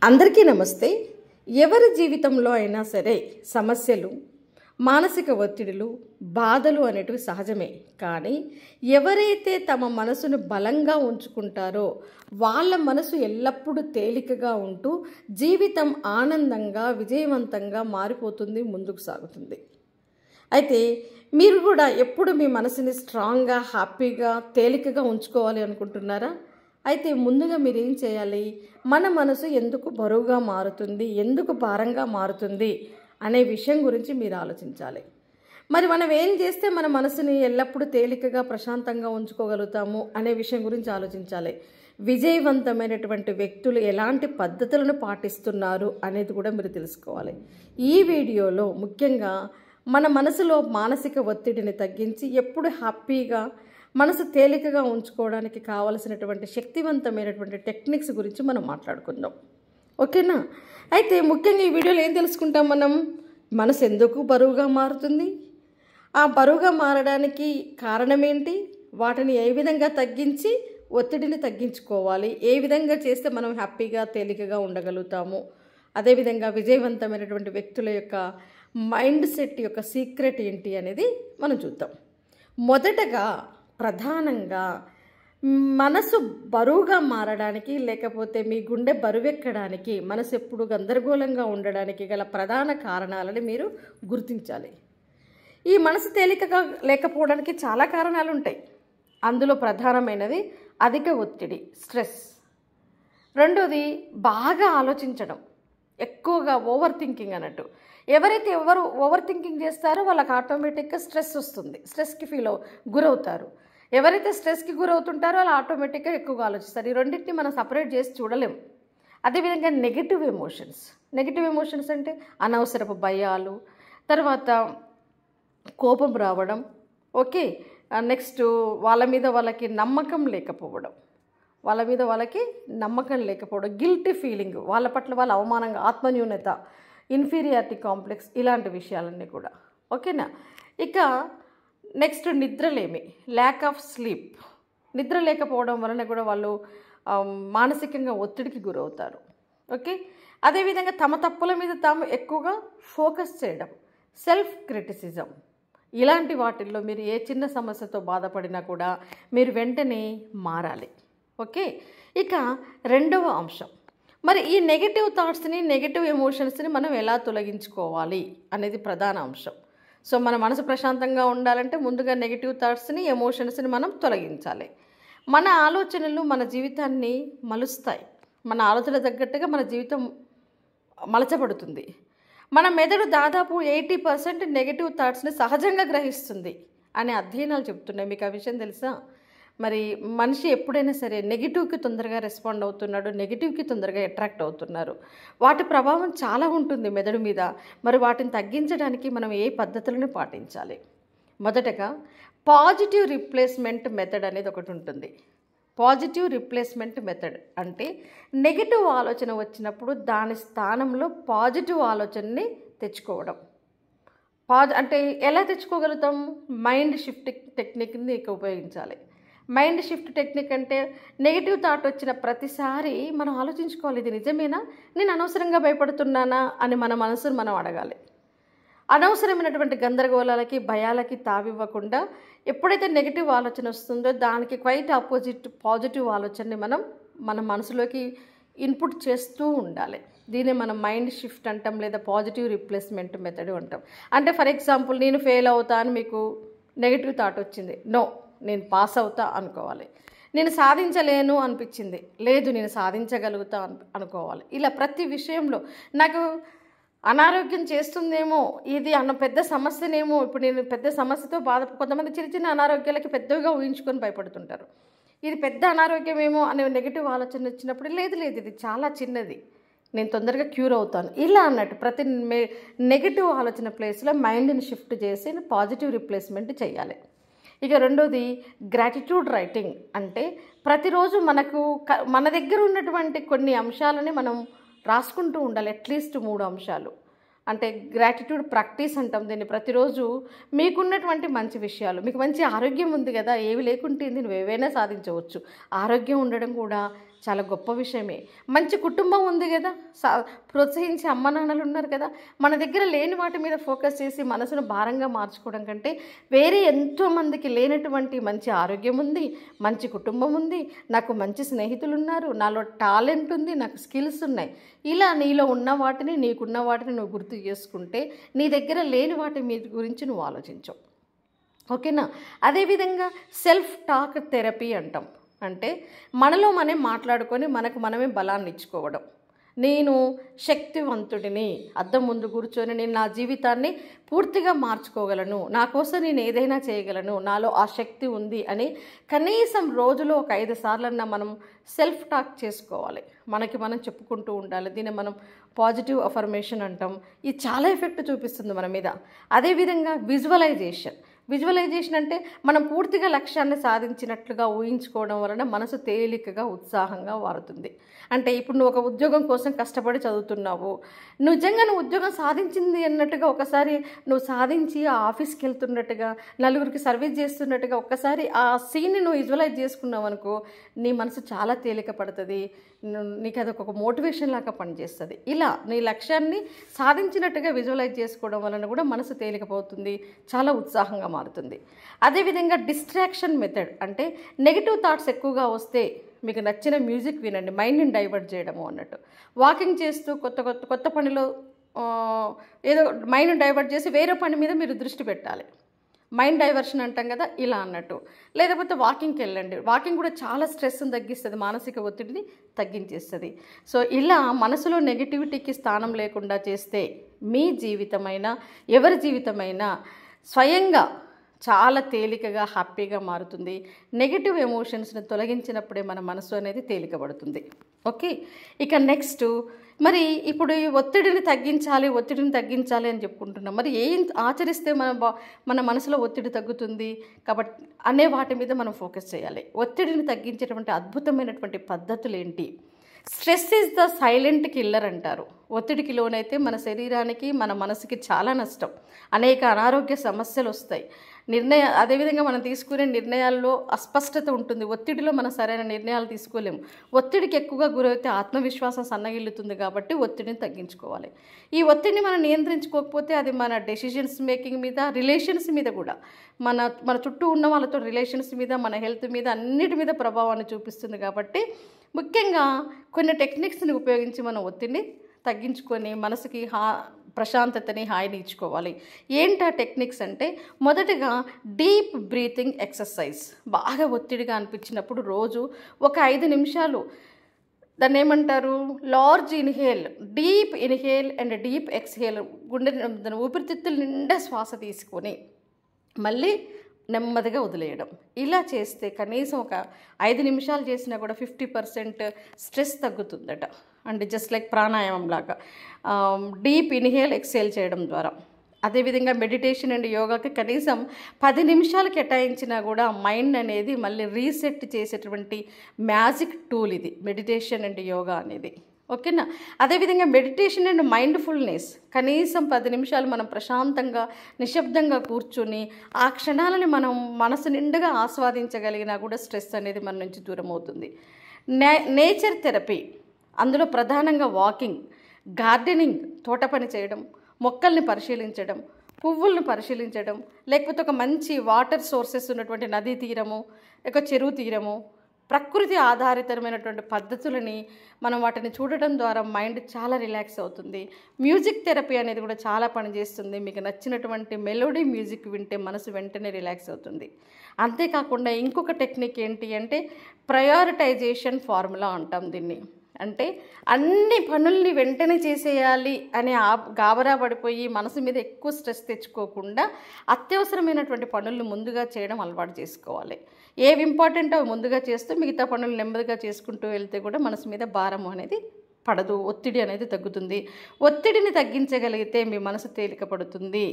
అందరికీ నమస్తే. ఎవరి జీవితంలో అయినా సరే సమస్యలు, మానసిక ఒత్తిడులు, బాధలు అనేటివి సహజమే. కానీ ఎవరైతే తమ మనసును బలంగా ఉంచుకుంటారో వాళ్ళ మనసు ఎల్లప్పుడూ తేలికగా ఉంటూ జీవితం ఆనందంగా, విజయవంతంగా మారిపోతుంది, ముందుకు సాగుతుంది. అయితే మీరు కూడా ఎప్పుడు మీ మనసుని స్ట్రాంగ్గా, హ్యాపీగా, తేలికగా ఉంచుకోవాలి అనుకుంటున్నారా? అయితే ముందుగా మీరు ఏం చేయాలి? మన మనసు ఎందుకు బరువుగా మారుతుంది, ఎందుకు భారంగా మారుతుంది అనే విషయం గురించి మీరు ఆలోచించాలి. మరి మనం ఏం చేస్తే మన మనసుని ఎల్లప్పుడూ తేలికగా, ప్రశాంతంగా ఉంచుకోగలుగుతాము అనే విషయం గురించి ఆలోచించాలి. విజయవంతమైనటువంటి వ్యక్తులు ఎలాంటి పద్ధతులను పాటిస్తున్నారు అనేది కూడా మీరు తెలుసుకోవాలి. ఈ వీడియోలో ముఖ్యంగా మన మనసులో మానసిక ఒత్తిడిని తగ్గించి ఎప్పుడు హ్యాపీగా, మనసు తేలికగా ఉంచుకోవడానికి కావలసినటువంటి శక్తివంతమైనటువంటి టెక్నిక్స్ గురించి మనం మాట్లాడుకుందాం. ఓకేనా? అయితే ముఖ్యంగా ఈ వీడియోలో ఏం తెలుసుకుంటాం మనం? మనసు ఎందుకు బరువుగా మారుతుంది, ఆ బరువుగా మారడానికి కారణం ఏంటి, వాటిని ఏ విధంగా తగ్గించి ఒత్తిడిని తగ్గించుకోవాలి, ఏ విధంగా చేస్తే మనం హ్యాపీగా, తేలికగా ఉండగలుగుతాము, అదేవిధంగా విజయవంతమైనటువంటి వ్యక్తుల యొక్క మైండ్ సెట్ యొక్క సీక్రెట్ ఏంటి అనేది మనం చూద్దాం. మొదటగా ప్రధానంగా మనసు బరువుగా మారడానికి, లేకపోతే మీ గుండె బరువెక్కడానికి, మనసు ఎప్పుడు గందరగోళంగా ఉండడానికి గల ప్రధాన కారణాలని మీరు గుర్తించాలి. ఈ మనసు తేలికగా లేకపోవడానికి చాలా కారణాలు ఉంటాయి. అందులో ప్రధానమైనది అధిక ఒత్తిడి, స్ట్రెస్. రెండోది బాగా ఆలోచించడం, ఎక్కువగా ఓవర్ థింకింగ్ అన్నట్టు. ఎవరైతే ఓవర్ థింకింగ్ చేస్తారో వాళ్ళకి ఆటోమేటిక్గా స్ట్రెస్ వస్తుంది, స్ట్రెస్కి గురవుతారు. ఎవరైతే స్ట్రెస్కి గురవుతుంటారో వాళ్ళు ఆటోమేటిక్గా ఎక్కువగా ఆలోచిస్తారు. ఈ రెండింటిని మనం సపరేట్ చేసి చూడలేం. అదేవిధంగా నెగిటివ్ ఎమోషన్స్ అంటే అనవసరపు భయాలు, తర్వాత కోపం రావడం, ఓకే, నెక్స్ట్ వాళ్ళకి నమ్మకం లేకపోవడం, గిల్టీ ఫీలింగ్, వాళ్ళ పట్ల వాళ్ళ అవమానంగా, ఆత్మన్యూనత, ఇన్ఫీరియారిటీ కాంప్లెక్స్, ఇలాంటి విషయాలన్నీ కూడా. ఓకేనా? ఇక నెక్స్ట్ నిద్రలేమి, ల్యాక్ ఆఫ్ స్లీప్. నిద్ర లేకపోవడం వలన కూడా వాళ్ళు మానసికంగా ఒత్తిడికి గురవుతారు. ఓకే. అదేవిధంగా తమ తప్పుల మీద తాము ఎక్కువగా ఫోకస్ చేయడం, సెల్ఫ్ క్రిటిసిజం, ఇలాంటి వాటిల్లో మీరు ఏ చిన్న సమస్యతో బాధపడినా కూడా మీరు వెంటనే మారాలి. ఓకే. ఇక రెండవ అంశం, మరి ఈ నెగిటివ్ థాట్స్ని, నెగిటివ్ ఎమోషన్స్ని మనం ఎలా తొలగించుకోవాలి అనేది ప్రధాన అంశం. సో మన మనసు ప్రశాంతంగా ఉండాలంటే ముందుగా నెగిటివ్ థాట్స్ని, ఎమోషన్స్ని మనం తొలగించాలి. మన ఆలోచనలు మన జీవితాన్ని మలుస్తాయి. మన ఆలోచన తగ్గట్టుగా మన జీవితం మలచబడుతుంది. మన మెదడు దాదాపు 80% నెగిటివ్ థాట్స్ని సహజంగా గ్రహిస్తుంది అనే అధ్యయనాలు చెప్తున్నాయి. మీకు ఆ విషయం తెలుసా? మరి మనిషి ఎప్పుడైనా సరే నెగిటివ్కి తొందరగా రెస్పాండ్ అవుతున్నాడు, నెగిటివ్కి తొందరగా అట్రాక్ట్ అవుతున్నారు. వాటి ప్రభావం చాలా ఉంటుంది మెదడు మీద. మరి వాటిని తగ్గించడానికి మనం ఏ పద్ధతులను పాటించాలి? మొదటగా పాజిటివ్ రీప్లేస్మెంట్ మెథడ్ అనేది ఒకటి ఉంటుంది. పాజిటివ్ రీప్లేస్మెంట్ మెథడ్ అంటే నెగిటివ్ ఆలోచన వచ్చినప్పుడు దాని స్థానంలో పాజిటివ్ ఆలోచనని తెచ్చుకోవడం. అంటే ఎలా తెచ్చుకోగలుగుతాం? మైండ్ షిఫ్ట్ టెక్నిక్ని ఉపయోగించాలి. మైండ్ షిఫ్ట్ టెక్నిక్ అంటే నెగిటివ్ థాట్ వచ్చిన ప్రతిసారి మనం ఆలోచించుకోవాలి, ఇది నిజమేనా, నేను అనవసరంగా భయపడుతున్నానా అని మన మనసును మనం అడగాలి. అనవసరమైనటువంటి గందరగోళాలకి, భయాలకి తావివ్వకుండా ఎప్పుడైతే నెగిటివ్ ఆలోచన వస్తుందో దానికి క్వైట్ ఆపోజిట్ పాజిటివ్ ఆలోచనని మనం మన మనసులోకి ఇన్పుట్ చేస్తూ ఉండాలి. దీన్ని మనం మైండ్ షిఫ్ట్ అంటాం, లేదా పాజిటివ్ రీప్లేస్మెంట్ మెథడ్ అంటాం. అంటే ఫర్ ఎగ్జాంపుల్, నేను ఫెయిల్ అవుతా అని మీకు నెగిటివ్ థాట్ వచ్చింది, నో నేను పాస్ అవుతా అనుకోవాలి. నేను సాధించలేను అనిపించింది, లేదు నేను సాధించగలుగుతా అనుకోవాలి. ఇలా ప్రతి విషయంలో నాకు అనారోగ్యం చేస్తుందేమో, ఇది పెద్ద సమస్యనేమో, ఇప్పుడు నేను పెద్ద సమస్యతో కొంతమంది చిన్న చిన్న అనారోగ్యాలకి పెద్దగా ఊహించుకొని భయపడుతుంటారు. ఇది పెద్ద అనారోగ్యమేమో అనే నెగిటివ్ ఆలోచన వచ్చినప్పుడు లేదు ఇది చాలా చిన్నది, నేను తొందరగా క్యూర్ అవుతాను, ఇలా అన్నట్టు ప్రతి నెగిటివ్ ఆలోచన ప్లేస్లో మైండ్ని షిఫ్ట్ చేసి పాజిటివ్ రీప్లేస్మెంట్ చేయాలి. ఇక రెండోది గ్రాటిట్యూడ్ రైటింగ్. అంటే ప్రతిరోజు మన దగ్గర ఉన్నటువంటి కొన్ని అంశాలని మనం రాసుకుంటూ ఉండాలి, అట్లీస్ట్ 3 అంశాలు. అంటే గ్రాటిట్యూడ్ ప్రాక్టీస్ అంటాం దీన్ని. ప్రతిరోజు మీకున్నటువంటి మంచి విషయాలు, మీకు మంచి ఆరోగ్యం ఉంది కదా, ఏవి లేకుంటే నువ్వు ఏవైనా సాధించవచ్చు. ఆరోగ్యం ఉండడం కూడా చాలా గొప్ప విషయమే. మంచి కుటుంబం ఉంది కదా, ప్రోత్సహించే అమ్మ నాన్నలు ఉన్నారు కదా. మన దగ్గర లేని వాటి మీద ఫోకస్ చేసి మనసును భారంగా మార్చుకోవడం కంటే వేరే ఎంతోమందికి లేనటువంటి మంచి ఆరోగ్యం ఉంది, మంచి కుటుంబం ఉంది, నాకు మంచి స్నేహితులు ఉన్నారు, నాలో టాలెంట్ ఉంది, నాకు స్కిల్స్ ఉన్నాయి. ఇలా నీలో ఉన్న వాటిని, నీకున్న వాటిని నువ్వు గుర్తు చేసుకుంటే నీ దగ్గర లేని వాటి మీద గురించి నువ్వు ఆలోచించవు. ఓకేనా. అదేవిధంగా సెల్ఫ్ టాక్ థెరపీ అంటాం. అంటే మనలో మనం మాట్లాడుకొని మనకు మనమే బలాన్ని ఇచ్చుకోవడం. నేను శక్తివంతుడిని, అద్దం ముందు కూర్చొని నేను నా జీవితాన్ని పూర్తిగా మార్చుకోగలను, నా కోసం నేను ఏదైనా చేయగలను, నాలో ఆ శక్తి ఉంది అని కనీసం రోజులో ఒక 5 సార్లన్నా మనం సెల్ఫ్ టాక్ చేసుకోవాలి. మనకి మనం చెప్పుకుంటూ ఉండాలి. దీన్ని మనం పాజిటివ్ అఫర్మేషన్ అంటాం. ఇది చాలా ఎఫెక్ట్ చూపిస్తుంది మన మీద. అదేవిధంగా విజువలైజేషన్ అంటే మనం పూర్తిగా లక్ష్యాన్ని సాధించినట్లుగా ఊహించుకోవడం వలన మనసు తేలికగా ఉత్సాహంగా మారుతుంది. అంటే ఇప్పుడు నువ్వు ఒక ఉద్యోగం కోసం కష్టపడి చదువుతున్నావు, నిజంగా నువ్వు ఉద్యోగం సాధించింది అన్నట్టుగా ఒకసారి నువ్వు సాధించి ఆ ఆఫీస్కి వెళ్తున్నట్టుగా, నలుగురికి సర్వీస్ చేస్తున్నట్టుగా ఒక్కసారి ఆ సీన్ని నువ్వు విజువలైజ్ చేసుకున్నావు అనుకో, నీ మనసు చాలా తేలిక పడుతుంది, నీకు అది ఒక మోటివేషన్ లాగా పనిచేస్తుంది. ఇలా నీ లక్ష్యాన్ని సాధించినట్టుగా విజువలైజ్ చేసుకోవడం వలన కూడా మనసు తేలికపోతుంది, చాలా ఉత్సాహంగా మారుతుంది. అదేవిధంగా డిస్ట్రాక్షన్ మెథడ్ అంటే నెగిటివ్ థాట్స్ ఎక్కువగా వస్తే మీకు నచ్చిన మ్యూజిక్ వినండి, మైండ్ని డైవర్ట్ చేయడము అన్నట్టు. వాకింగ్ చేస్తూ కొత్త పనిలో ఏదో మైండ్ని డైవర్ట్ చేసి వేరే పని మీద మీరు దృష్టి పెట్టాలి. మైండ్ డైవర్షన్ అంటాం కదా, ఇలా అన్నట్టు. లేకపోతే వాకింగ్కి వెళ్ళండి. వాకింగ్ కూడా చాలా స్ట్రెస్ని తగ్గిస్తుంది, మానసిక ఒత్తిడిని తగ్గించేస్తుంది. సో ఇలా మనసులో నెగిటివిటీకి స్థానం లేకుండా చేస్తే మీ జీవితమైనా ఎవరి జీవితమైనా స్వయంగా చాలా తేలికగా హ్యాపీగా మారుతుంది. నెగిటివ్ ఎమోషన్స్ని తొలగించినప్పుడే మన మనసు అనేది తేలికబడుతుంది. ఓకే. ఇక నెక్స్ట్ మరి ఇప్పుడు ఈ ఒత్తిడిని తగ్గించాలి అని చెప్పుకుంటున్నాం. మరి ఏం ఆచరిస్తే మన మనసులో ఒత్తిడి తగ్గుతుంది కాబట్టి అనే వాటి మీద మనం ఫోకస్ చేయాలి. ఒత్తిడిని తగ్గించేటువంటి అద్భుతమైనటువంటి పద్ధతులు ఏంటి? Stress is the silent killer అంటారు. ఒత్తిడికి లోనైతే మన శరీరానికి మన మనసుకి చాలా నష్టం, అనేక అనారోగ్య సమస్యలు వస్తాయి. అదేవిధంగా మనం తీసుకునే నిర్ణయాల్లో అస్పష్టత ఉంటుంది. ఒత్తిడిలో మనం సరైన నిర్ణయాలు తీసుకోలేము. ఒత్తిడికి ఎక్కువగా గురైతే ఆత్మవిశ్వాసం సన్నగిల్లుతుంది. కాబట్టి ఒత్తిడిని తగ్గించుకోవాలి. ఈ ఒత్తిడిని మనం నియంత్రించుకోకపోతే అది మన డెసిషన్స్ మేకింగ్ మీద, రిలేషన్స్ మీద కూడా, మన చుట్టూ ఉన్న వాళ్ళతో రిలేషన్స్ మీద, మన హెల్త్ మీద, అన్నిటి మీద ప్రభావాన్ని చూపిస్తుంది. కాబట్టి ముఖ్యంగా కొన్ని టెక్నిక్స్ని ఉపయోగించి మనం ఒత్తిడిని తగ్గించుకొని మనసుకి ప్రశాంతతని, హాయిని ఇచ్చుకోవాలి. ఏంటా టెక్నిక్స్ అంటే మొదటగా డీప్ బ్రీతింగ్ ఎక్సర్సైజ్. బాగా ఒత్తిడిగా అనిపించినప్పుడు రోజు ఒక 5 నిమిషాలు, దాన్ని ఏమంటారు, large inhale, deep inhale and deep exhale, ఊపిరితిత్తుల నిండా శ్వాస తీసుకొని మళ్ళీ నెమ్మదిగా వదిలేయడం. ఇలా చేస్తే కనీసం ఒక 5 నిమిషాలు చేసినా కూడా 50% స్ట్రెస్ తగ్గుతుందట. అండ్ జస్ట్ లైక్ ప్రాణాయామం లాగా డీప్ ఇన్హేల్ ఎక్స్హేల్ చేయడం ద్వారా. అదేవిధంగా మెడిటేషన్ అండ్ యోగాకి కనీసం 10 నిమిషాలు కేటాయించినా కూడా మైండ్ అనేది మళ్ళీ రీసెట్ చేసేటువంటి మ్యాజిక్ టూల్ ఇది మెడిటేషన్ అండ్ యోగా అనేది. ఓకేనా. అదేవిధంగా మెడిటేషన్ అండ్ మైండ్ఫుల్నెస్, కనీసం 10 నిమిషాలు మనం ప్రశాంతంగా నిశ్శబ్దంగా కూర్చొని ఆ క్షణాలని మనం మనసు నిండుగా ఆస్వాదించగలిగినా కూడా స్ట్రెస్ అనేది మన నుంచి దూరం అవుతుంది. నేచర్ థెరపీ, అందులో ప్రధానంగా వాకింగ్, గార్డెనింగ్, తోట పని చేయడం, మొక్కల్ని పరిశీలించడం, పువ్వులను పరిశీలించడం, లేకపోతే ఒక మంచి వాటర్ సోర్సెస్ ఉన్నటువంటి నదీ తీరము, ఒక చెరువు తీరము, ప్రకృతి ఆధారితమైనటువంటి పద్ధతులని మనం వాటిని చూడటం ద్వారా మైండ్ చాలా రిలాక్స్ అవుతుంది. మ్యూజిక్ థెరపీ అనేది కూడా చాలా పనిచేస్తుంది. మీకు నచ్చినటువంటి మెలోడీ మ్యూజిక్ వింటే మనసు వెంటనే రిలాక్స్ అవుతుంది. అంతేకాకుండా ఇంకొక టెక్నిక్ ఏంటి అంటే ప్రయారిటైజేషన్ ఫార్ములా అంటాం దీన్ని. అంటే అన్ని పనుల్ని వెంటనే చేసేయాలి అని గాబరా పడిపోయి మనసు మీద ఎక్కువ స్ట్రెస్ తెచ్చుకోకుండా అత్యవసరమైనటువంటి పనులను ముందుగా చేయడం అలవాటు చేసుకోవాలి. ఏవి ఇంపార్టెంట్ అవి ముందుగా చేస్తూ మిగతా పనులు నెమ్మదిగా చేసుకుంటూ వెళ్తే కూడా మనసు మీద భారం అనేది పడదు, ఒత్తిడి అనేది తగ్గుతుంది. ఒత్తిడిని తగ్గించగలిగితే మీ మనసు తేలిక పడుతుంది.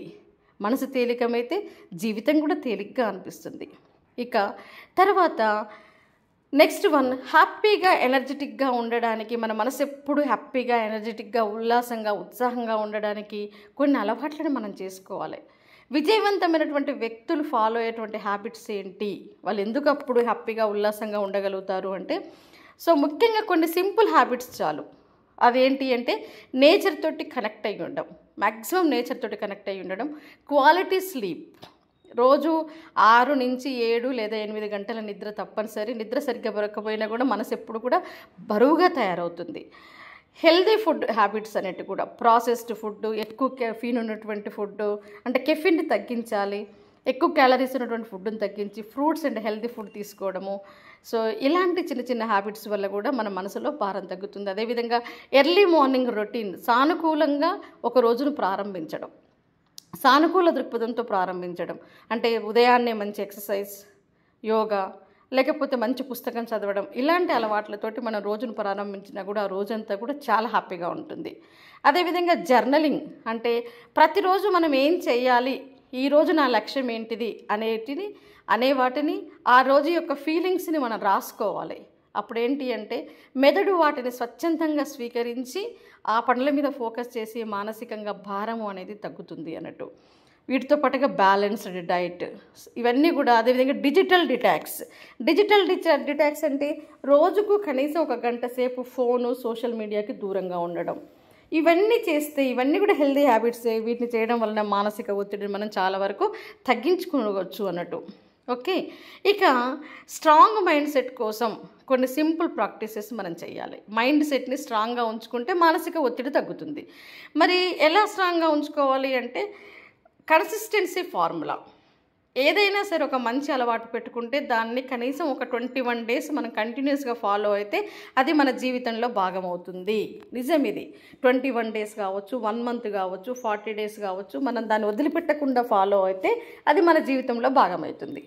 మనసు తేలికమైతే జీవితం కూడా తేలికగా అనిపిస్తుంది. ఇక తర్వాత నెక్స్ట్ వన్, హ్యాపీగా ఎనర్జెటిక్గా ఉండడానికి, మన మనసు ఎప్పుడు హ్యాపీగా ఎనర్జెటిక్గా ఉల్లాసంగా ఉత్సాహంగా ఉండడానికి కొన్ని అలవాట్లను మనం చేసుకోవాలి. విజయవంతమైనటువంటి వ్యక్తులు ఫాలో అయ్యేటువంటి హ్యాబిట్స్ ఏంటి, వాళ్ళు ఎందుకు అప్పుడు హ్యాపీగా ఉల్లాసంగా ఉండగలుగుతారు అంటే సో ముఖ్యంగా కొన్ని సింపుల్ హ్యాబిట్స్ చాలు. అదేంటి అంటే నేచర్ తోటి కనెక్ట్ అయ్యి ఉండడం, మ్యాక్సిమం నేచర్ తోటి కనెక్ట్ అయ్యి ఉండడం, క్వాలిటీ స్లీప్. రోజు 6 నుంచి 7 లేదా 8 గంటల నిద్ర తప్పనిసరి. నిద్ర సరిగ్గా దొరకకపోయినా కూడా మనసు ఎప్పుడు కూడా బరువుగా తయారవుతుంది. హెల్దీ ఫుడ్ హ్యాబిట్స్ అనేవి కూడా, ప్రాసెస్డ్ ఫుడ్, ఎక్కువ కెఫీన్ ఉన్నటువంటి ఫుడ్, అంటే కెఫీన్ని తగ్గించాలి, ఎక్కువ క్యాలరీస్ ఉన్నటువంటి ఫుడ్ని తగ్గించి ఫ్రూట్స్ అండ్ హెల్దీ ఫుడ్ తీసుకోవడము. సో ఇలాంటి చిన్న చిన్న హ్యాబిట్స్ వల్ల కూడా మన మనసులో భారం తగ్గుతుంది. అదేవిధంగా ఎర్లీ మార్నింగ్ రొటీన్, సానుకూలంగా ఒక రోజును ప్రారంభించడం, సానుకూల దృక్పథంతో ప్రారంభించడం. అంటే ఉదయాన్నే మంచి ఎక్సర్సైజ్, యోగా, లేకపోతే మంచి పుస్తకం చదవడం, ఇలాంటి అలవాట్లతోటి మనం రోజును ప్రారంభించినా కూడా ఆ రోజంతా కూడా చాలా హ్యాపీగా ఉంటుంది. అదేవిధంగా జర్నలింగ్, అంటే ప్రతిరోజు మనం ఏం చేయాలి, ఈరోజు నా లక్ష్యం ఏంటిది అనే వాటిని ఆ రోజు యొక్క ఫీలింగ్స్ని మనం రాసుకోవాలి. అప్పుడేంటి అంటే మెదడు వాటిని స్వచ్ఛందంగా స్వీకరించి ఆ పనుల మీద ఫోకస్ చేసి మానసికంగా భారము అనేది తగ్గుతుంది అన్నట్టు. వీటితో పాటుగా బ్యాలెన్స్డ్ డైట్, ఇవన్నీ కూడా. అదేవిధంగా డిజిటల్ డిటాక్స్ అంటే రోజుకు కనీసం 1 గంట సేపు ఫోను, సోషల్ మీడియాకి దూరంగా ఉండడం. ఇవన్నీ చేస్తే, ఇవన్నీ కూడా హెల్దీ హ్యాబిట్స్. వీటిని చేయడం వలన మానసిక ఒత్తిడిని మనం చాలా వరకు తగ్గించుకోవచ్చు అన్నట్టు. ఓకే, ఇక స్ట్రాంగ్ మైండ్ సెట్ కోసం కొన్ని సింపుల్ ప్రాక్టీసెస్ మనం చేయాలి. మైండ్ సెట్ని స్ట్రాంగ్గా ఉంచుకుంటే మానసిక ఒత్తిడి తగ్గుతుంది. మరి ఎలా స్ట్రాంగ్గా ఉంచుకోవాలి అంటే కన్సిస్టెన్సీ ఫార్ములా. ఏదైనా సరే ఒక మంచి అలవాటు పెట్టుకుంటే దాన్ని కనీసం ఒక 21 డేస్ మనం కంటిన్యూస్గా ఫాలో అయితే అది మన జీవితంలో భాగమవుతుంది. నిజం ఇది. 21 డేస్ కావచ్చు, 1 మంత్ కావచ్చు, 40 డేస్ కావచ్చు, మనం దాన్ని వదిలిపెట్టకుండా ఫాలో అయితే అది మన జీవితంలో భాగమవుతుంది.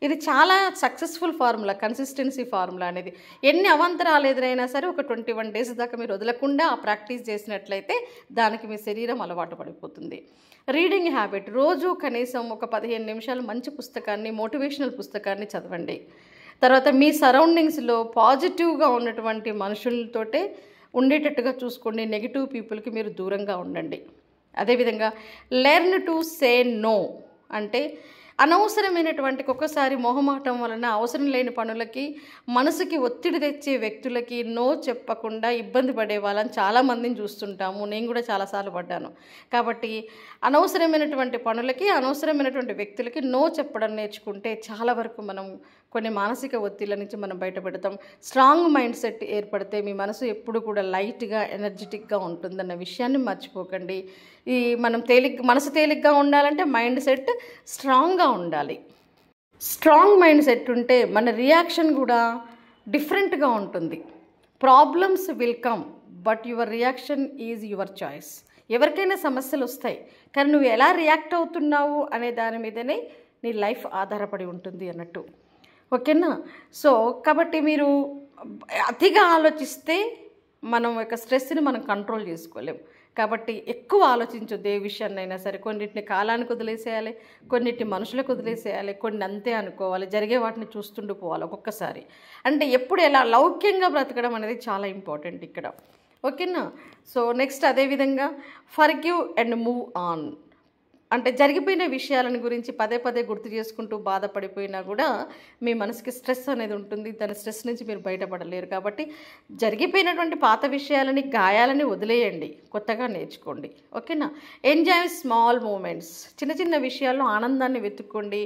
ఇది చాలా సక్సెస్ఫుల్ ఫార్ములా, కన్సిస్టెన్సీ ఫార్ములా అనేది. ఎన్ని అవాంతరాలు ఎదురైనా సరే ఒక 21 డేస్ దాకా మీరు వదలకుండా ఆ ప్రాక్టీస్ చేసినట్లయితే దానికి మీ శరీరం అలవాటు పడిపోతుంది. రీడింగ్ హ్యాబిట్, రోజు కనీసం ఒక 15 నిమిషాలు మంచి పుస్తకాన్ని, మోటివేషనల్ పుస్తకాన్ని చదవండి. తర్వాత మీ సరౌండింగ్స్లో పాజిటివ్గా ఉన్నటువంటి మనుషులతోటే ఉండేటట్టుగా చూసుకోండి. నెగిటివ్ పీపుల్కి మీరు దూరంగా ఉండండి. అదేవిధంగా లెర్న్ టు సే నో, అంటే అనవసరమైనటువంటి ఒక్కొక్కసారి మొహమాటం వలన అవసరం లేని పనులకి, మనసుకి ఒత్తిడి తెచ్చే వ్యక్తులకి నో చెప్పకుండా ఇబ్బంది పడే వాళ్ళని చాలామందిని చూస్తుంటాము. నేను కూడా చాలాసార్లు పడ్డాను. కాబట్టి అనవసరమైనటువంటి పనులకి, అనవసరమైనటువంటి వ్యక్తులకి నో చెప్పడం నేర్చుకుంటే చాలా వరకు మనం కొన్ని మానసిక ఒత్తిళ్ళ నుంచి మనం బయటపడతాం. స్ట్రాంగ్ మైండ్ సెట్ ఏర్పడితే మీ మనసు ఎప్పుడు కూడా లైట్గా, ఎనర్జెటిక్గా ఉంటుందన్న విషయాన్ని మర్చిపోకండి. మనసు తేలిగ్గా ఉండాలంటే మైండ్ సెట్ స్ట్రాంగ్గా ఉండాలి. స్ట్రాంగ్ మైండ్ సెట్ ఉంటే మన రియాక్షన్ కూడా డిఫరెంట్గా ఉంటుంది. Problems will come but your reaction is your choice. ఎవరికైనా సమస్యలు వస్తాయి, కానీ నువ్వు ఎలా రియాక్ట్ అవుతున్నావు అనే దాని మీదనే నీ లైఫ్ ఆధారపడి ఉంటుంది అన్నట్టు. ఓకేనా? సో కాబట్టి మీరు అతిగా ఆలోచిస్తే మనం యొక్క స్ట్రెస్ని మనం కంట్రోల్ చేసుకోలేం. కాబట్టి ఎక్కువ ఆలోచించొద్దు ఏ విషయాన్నైనా సరే. కొన్నిటిని కాలానికి వదిలేసేయాలి, కొన్నిటిని మనుషులకు వదిలేసేయాలి, కొన్ని అంతే అనుకోవాలి. జరిగే వాటిని చూస్తుంటూ పోవాలి ఒక్కొక్కసారి. అంటే ఎప్పుడు ఎలా లౌక్యంగా బ్రతకడం అనేది చాలా ఇంపార్టెంట్ ఇక్కడ. ఓకేనా? సో నెక్స్ట్ అదేవిధంగా ఫర్గివ్ అండ్ మూవ్ ఆన్, అంటే జరిగిపోయిన విషయాలను గురించి పదే పదే గుర్తు చేసుకుంటూ బాధపడిపోయినా కూడా మీ మనసుకి స్ట్రెస్ అనేది ఉంటుంది. దాని స్ట్రెస్ నుంచి మీరు బయటపడలేరు. కాబట్టి జరిగిపోయినటువంటి పాత విషయాలని, గాయాలని వదిలేయండి, కొత్తగా నేర్చుకోండి. ఓకేనా? ఎంజాయ్ స్మాల్ మూమెంట్స్, చిన్న చిన్న విషయాల్లో ఆనందాన్ని వెతుక్కోండి.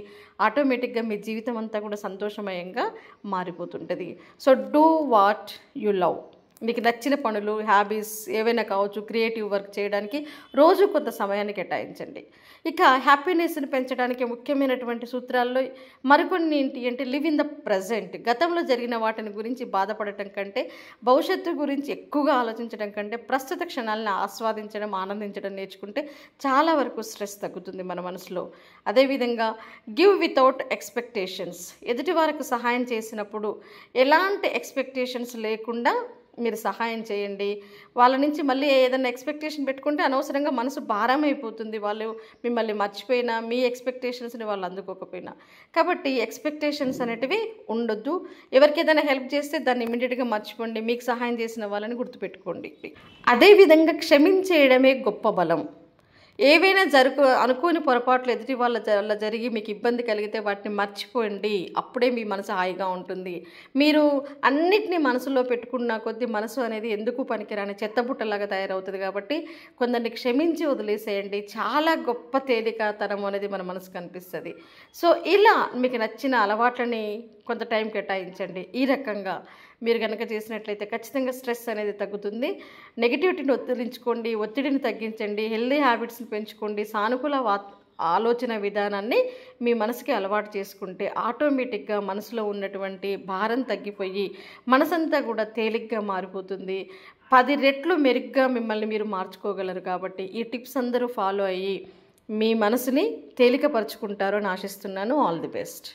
ఆటోమేటిక్గా మీ జీవితం అంతా కూడా సంతోషమయంగా మారిపోతుంటుంది. So do what you love. మీకు నచ్చిన పనులు, హ్యాబీస్ ఏవైనా కావచ్చు, క్రియేటివ్ వర్క్ చేయడానికి రోజు కొంత సమయాన్ని కేటాయించండి. ఇక హ్యాపీనెస్ని పెంచడానికి ముఖ్యమైనటువంటి సూత్రాల్లో మరికొన్ని ఏంటి అంటే లివ్ ఇన్ ద ప్రజెంట్. గతంలో జరిగిన వాటిని గురించి బాధపడటం కంటే, భవిష్యత్తు గురించి ఎక్కువగా ఆలోచించడం కంటే ప్రస్తుత క్షణాలను ఆస్వాదించడం, ఆనందించడం నేర్చుకుంటే చాలా వరకు స్ట్రెస్ తగ్గుతుంది మన మనసులో. అదేవిధంగా గివ్ వితౌట్ ఎక్స్పెక్టేషన్స్. ఎదుటి వారికి సహాయం చేసినప్పుడు ఎలాంటి ఎక్స్పెక్టేషన్స్ లేకుండా మీరు సహాయం చేయండి. వాళ్ళ నుంచి మళ్ళీ ఏదైనా ఎక్స్పెక్టేషన్ పెట్టుకుంటే అనవసరంగా మనసు భారం అయిపోతుంది. వాళ్ళు మిమ్మల్ని మర్చిపోయినా, మీ ఎక్స్పెక్టేషన్స్ని వాళ్ళు అందుకోకపోయినా. కాబట్టి ఎక్స్పెక్టేషన్స్ అనేటివి ఉండొద్దు. ఎవరికి ఏదైనా హెల్ప్ చేస్తే దాన్ని ఇమీడియట్గా మర్చిపోండి. మీకు సహాయం చేసిన వాళ్ళని గుర్తుపెట్టుకోండి. అదేవిధంగా క్షమించేయడమే గొప్ప బలం. ఏవైనా అనుకోని పొరపాట్లు ఎదుటి వల్ల జరిగి మీకు ఇబ్బంది కలిగితే వాటిని మర్చిపోండి. అప్పుడే మీ మనసు హాయిగా ఉంటుంది. మీరు అన్నిటినీ మనసులో పెట్టుకున్న కొద్దీ మనసు అనేది ఎందుకు పనికిరాని చెత్తబుట్టలాగా తయారవుతుంది. కాబట్టి కొందరిని క్షమించి వదిలేసేయండి. చాలా గొప్ప తేలికతనం అనేది మన మనసుకు కనిపిస్తుంది. సో ఇలా మీకు నచ్చిన అలవాట్లని కొంత టైం కేటాయించండి. ఈ రకంగా మీరు కనుక చేసినట్లయితే ఖచ్చితంగా స్ట్రెస్ అనేది తగ్గుతుంది. నెగిటివిటీని వదిలించుకోండి, ఒత్తిడిని తగ్గించండి, హెల్దీ హ్యాబిట్స్ని పెంచుకోండి. సానుకూల ఆలోచన విధానాన్ని మీ మనసుకి అలవాటు చేసుకుంటే ఆటోమేటిక్గా మనసులో ఉన్నటువంటి భారం తగ్గిపోయి మనసంతా కూడా తేలిగ్గా మారిపోతుంది. 10 రెట్లు మెరుగ్గా మిమ్మల్ని మీరు మార్చుకోగలరు. కాబట్టి ఈ టిప్స్ అందరూ ఫాలో అయ్యి మీ మనసుని తేలికపరుచుకుంటారు అని ఆశిస్తున్నాను. All the best.